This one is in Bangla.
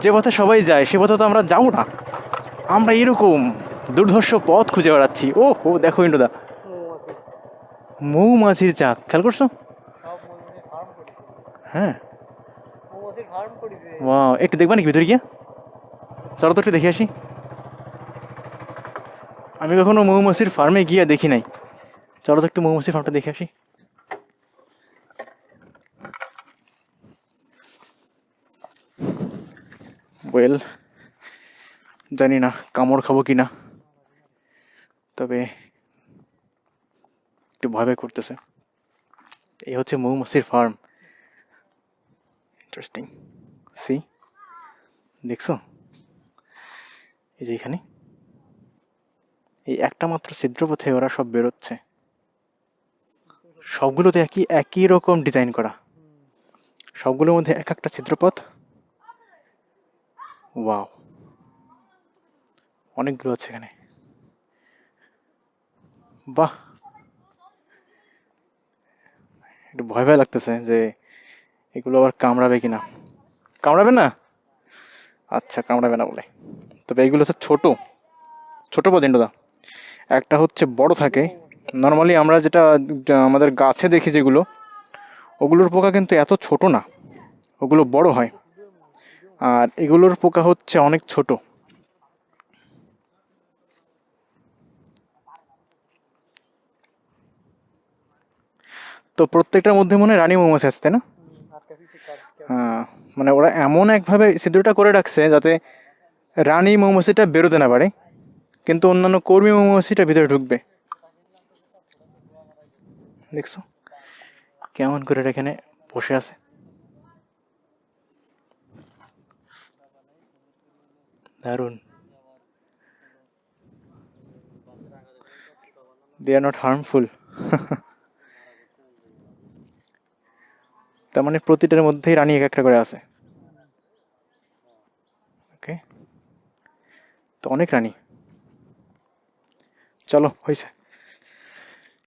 যে পথে সবাই যায় সে পথে তো আমরা যাবো না, আমরা এরকম দুর্ধর্ষ পথ খুঁজে বেড়াচ্ছি। ও হো, দেখো ইন্দ্রদা, মৌমাছির চাক খেয়াল করছো? হ্যাঁ, একটু দেখবা নাকি ভিতরে গিয়া? চলো তো একটু দেখে আসি। আমি কখনো মৌমাছির ফার্মে গিয়ে দেখি নাই, চলো তো একটু মৌমাছির ফার্মটা দেখে আসি। ওয়েল, জানি না কামড় খাবো কি না, তবে একটু ভয় ভয় করতেছে। এই হচ্ছে মৌমাছির ফার্ম। ইন্টারেস্টিং। সি, দেখছো এই যে এখানে এই একটা মাত্র ছিদ্রপথে ওরা সব বেরোচ্ছে, সবগুলোতে একই একই রকম ডিজাইন করা, সবগুলোর মধ্যে এক একটা ছিদ্রপথ। ওয়াও, অনেকগুলো আছে এখানে। বাহ, একটু ভয় ভয় লাগতেছে যে এগুলো আবার কামড়াবে কিনা। কামড়াবে না? আচ্ছা, কামড়াবে না বলে। তবে এইগুলো হচ্ছে ছোট ছোট পদিন্ডদা, একটা হচ্ছে বড় থাকে। নর্মালি আমরা যেটা আমাদের গাছে দেখি যেগুলো, ওগুলোর পোকা কিন্তু এত ছোট না, ওগুলো বড় হয়। আর এগুলোর পোকা হচ্ছে অনেক ছোট। তো প্রত্যেকটার মধ্যে মনে হয় রানী মৌমাছি আছে, তাই না? হ্যাঁ, মানে ওরা এমন একভাবে ছিদ্রটা করে রাখছে যাতে রানী মৌমাছিটা বেরোতে না পারে, কিন্তু অন্যান্য কর্মী মৌমাছিটা ভিতরে ঢুকবে। দেখছো কেমন করে এটা এখানে বসে আছে? দারুণ। দে আর নট হার্মফুল। তার মানে প্রতিটার মধ্যেই রানী এক একটা করে আছে। ওকে, তো অনেক রানী। চলো, হয়েছে।